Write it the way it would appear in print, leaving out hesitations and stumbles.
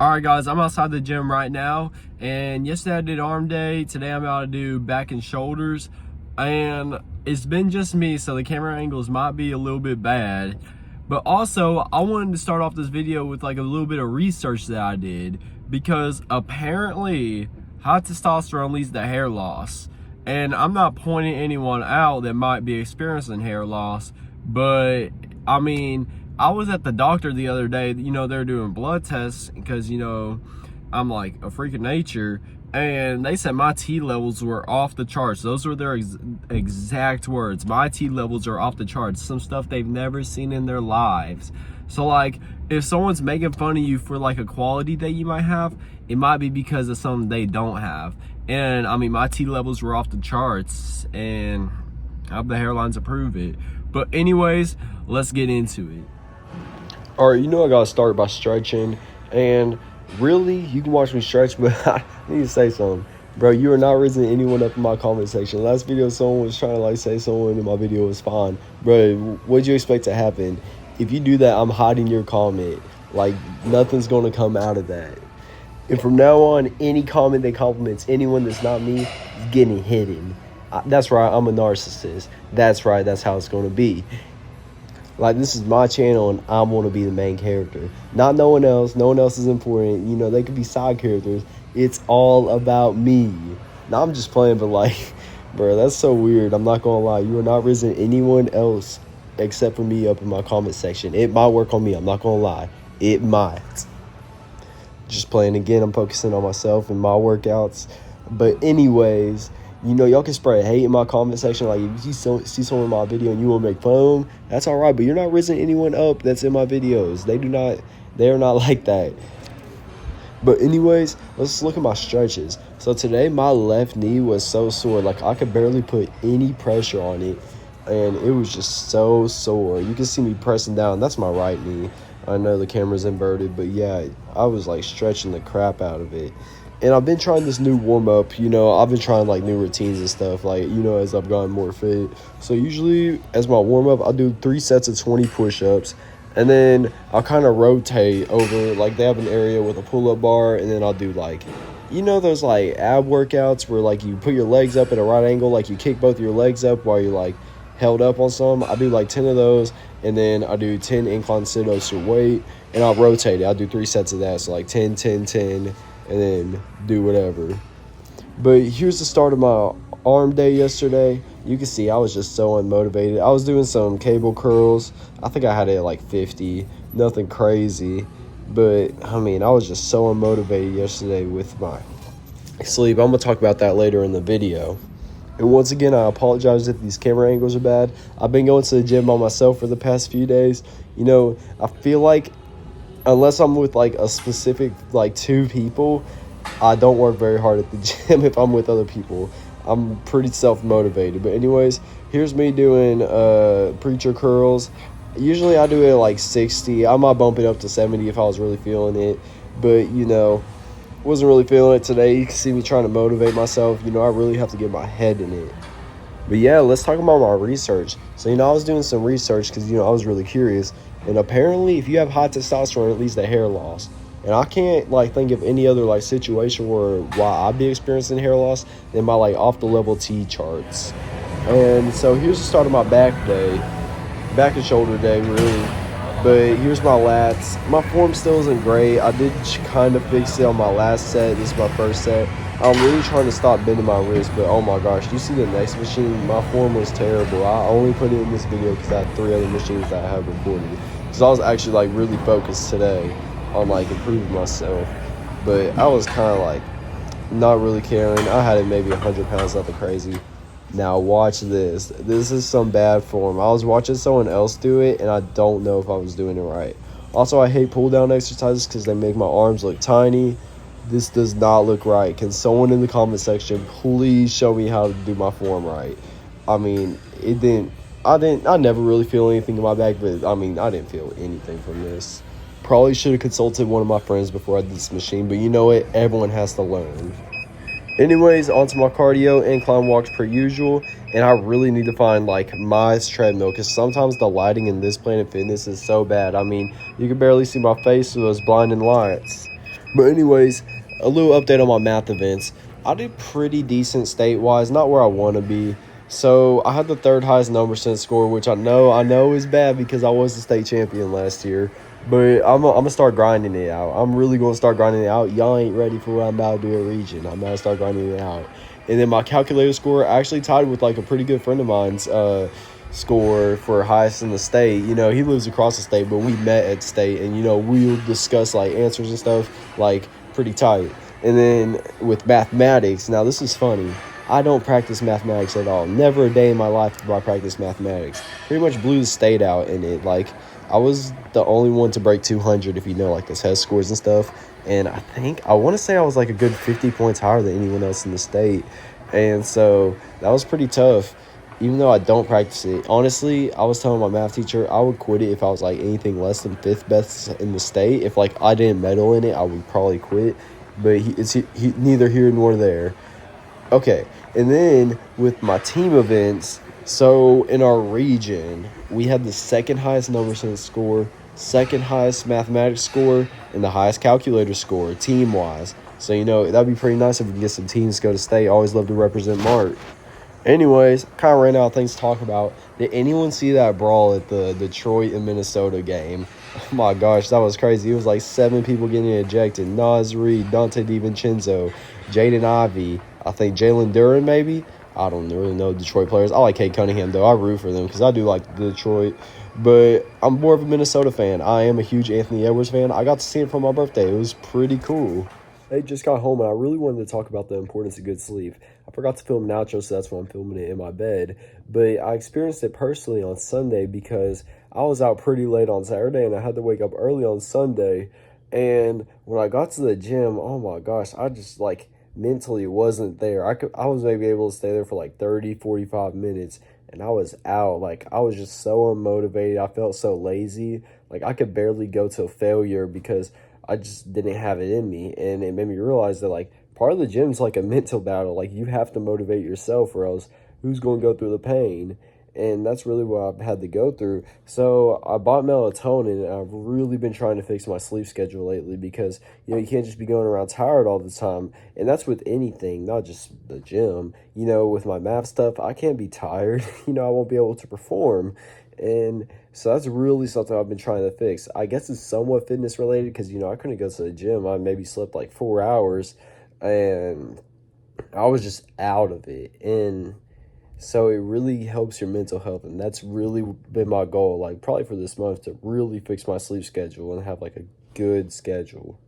Alright guys, I'm outside the gym right now, and yesterday I did arm day. Today I'm about to do back and shoulders, and it's been just me, so the camera angles might be a little bit bad. But also, I wanted to start off this video with like a little bit of research that I did, because apparently high testosterone leads to hair loss. And I'm not pointing anyone out that might be experiencing hair loss, but I mean, I was at the doctor the other day, they're doing blood tests because, I'm like a freak of nature, and they said my T levels were off the charts. Those were their exact words. My T levels are off the charts. Some stuff they've never seen in their lives. So like, if someone's making fun of you for like a quality that you might have, it might be because of something they don't have. And I mean, my T levels were off the charts, and I have the hairlines to prove it. But anyways, let's get into it. All right, I gotta start by stretching, and really, you can watch me stretch, but I need to say something. Bro, you are not raising anyone up in my comment section. Last video, someone was trying to like say someone in my video was fine. Bro, what'd you expect to happen? If you do that, I'm hiding your comment. Like, nothing's gonna come out of that. And from now on, any comment that compliments anyone that's not me is getting hidden. That's right, I'm a narcissist. That's right, that's how it's gonna be. Like, this is my channel, and I'm going to be the main character. Not no one else. No one else is important. They could be side characters. It's all about me. Now, I'm just playing, but, like, bro, that's so weird. I'm not going to lie. You are not raising anyone else except for me up in my comment section. It might work on me. I'm not going to lie. It might. Just playing again. I'm focusing on myself and my workouts. But anyways, y'all can spread hate in my comment section. Like, if you see someone in my video and you want to make fun of them, that's all right. But you're not raising anyone up that's in my videos. They are not like that. But anyways, let's look at my stretches. So today, my left knee was so sore. Like, I could barely put any pressure on it, and it was just so sore. You can see me pressing down. That's my right knee. I know the camera's inverted, but yeah, I was like stretching the crap out of it. And I've been trying this new warm-up, I've been trying like new routines and stuff, like, as I've gotten more fit. So usually as my warm-up, I'll do 3 sets of 20 push-ups, and then I'll kind of rotate over. Like, they have an area with a pull-up bar, and then I'll do like, those like ab workouts where like you put your legs up at a right angle, like you kick both your legs up while you're like held up on some. I do like 10 of those, and then I do 10 incline sit-ups to weight, and I'll rotate it. I'll do 3 sets of that, so like 10, 10, 10, and then do whatever. But here's the start of my arm day yesterday. You can see I was just so unmotivated. I was doing some cable curls. I think I had it at like 50, nothing crazy. But I mean, I was just so unmotivated yesterday with my sleep. I'm gonna talk about that later in the video. And once again, I apologize if these camera angles are bad. I've been going to the gym by myself for the past few days. I feel like unless I'm with like a specific like 2 people, I don't work very hard at the gym. If I'm with other people, I'm pretty self-motivated. But anyways, here's me doing preacher curls. Usually I do it at like 60. I might bump it up to 70 if I was really feeling it, but wasn't really feeling it today. You can see me trying to motivate myself. I really have to get my head in it. But yeah, let's talk about my research. So, I was doing some research because, I was really curious. And apparently, if you have high testosterone, it leads to hair loss. And I can't, like, think of any other, like, situation why I'd be experiencing hair loss than my, like, off-the-level T charts. And so here's the start of my back and shoulder day, really. But here's my lats. My form still isn't great. I did kind of fix it on my last set. This is my first set. I'm really trying to stop bending my wrist, but oh my gosh, you see the next machine? My form was terrible. I only put it in this video because I had 3 other machines that I have recorded. Because I was actually like really focused today on like improving myself. But I was kind of like not really caring. I had it maybe 100 pounds, nothing crazy. Now watch this. This is some bad form. I was watching someone else do it, and I don't know if I was doing it right. Also, I hate pull-down exercises because they make my arms look tiny. This does not look right. Can someone in the comment section please show me how to do my form right? I mean, I never really feel anything in my back, but I mean, I didn't feel anything from this. Probably should have consulted one of my friends before I did this machine, but you know what? Everyone has to learn. Anyways, onto my cardio, incline walks per usual, and I really need to find like my treadmill because sometimes the lighting in this Planet Fitness is so bad. I mean, you can barely see my face with those blinding lights. But anyways, a little update on my math events. I did pretty decent state-wise, not where I want to be. So I had the third highest number sense score, which I know is bad because I was the state champion last year. But I'm gonna start grinding it out. I'm really gonna start grinding it out. Y'all ain't ready for what I'm about to do at region. I'm about to start grinding it out. And then my calculator score actually tied with like a pretty good friend of mine's score for highest in the state. You know, he lives across the state, but we met at state, and you know, we'll discuss like answers and stuff like pretty tight. And then with mathematics, now this is funny. I don't practice mathematics at all. Never a day in my life have I practiced mathematics. Pretty much blew the state out in it. Like, I was the only one to break 200 if you know like the test scores and stuff. And I want to say I was like a good 50 points higher than anyone else in the state. And so that was pretty tough, even though I don't practice it. Honestly, I was telling my math teacher I would quit it if I was like anything less than fifth best in the state. If like I didn't medal in it, I would probably quit. But it's neither here nor there. Okay, and then with my team events, so in our region, we had the second highest number sense score, second highest mathematics score, and the highest calculator score, team-wise. So, you know, that'd be pretty nice if we can get some teams to go to state. I always love to represent Mark. Anyways, kind of ran out of things to talk about. Did anyone see that brawl at the Detroit and Minnesota game? Oh my gosh, that was crazy. It was like 7 people getting ejected. Nas Reed, Dante DiVincenzo, Jaden Ivey, I think Jalen Duran maybe. I don't really know Detroit players. I like Cade Cunningham, though. I root for them because I do like Detroit. But I'm more of a Minnesota fan. I am a huge Anthony Edwards fan. I got to see him for my birthday. It was pretty cool. I just got home and I really wanted to talk about the importance of good sleep. I forgot to film an outro, so that's why I'm filming it in my bed. But I experienced it personally on Sunday because I was out pretty late on Saturday and I had to wake up early on Sunday. And when I got to the gym, oh my gosh, I just like mentally wasn't there. I was maybe able to stay there for like 30, 45 minutes and I was out. Like I was just so unmotivated. I felt so lazy. Like I could barely go to failure because I just didn't have it in me. And it made me realize that like part of the gym is like a mental battle. Like you have to motivate yourself or else who's going to go through the pain? And that's really what I've had to go through. So I bought melatonin, and I've really been trying to fix my sleep schedule lately because, you know, you can't just be going around tired all the time. And that's with anything, not just the gym. You know, with my math stuff, I can't be tired. You know, I won't be able to perform. And so that's really something I've been trying to fix. I guess it's somewhat fitness related because, you know, I couldn't go to the gym. I maybe slept like 4 hours and I was just out of it. And so it really helps your mental health, and that's really been my goal, like probably for this month, to really fix my sleep schedule and have like a good schedule.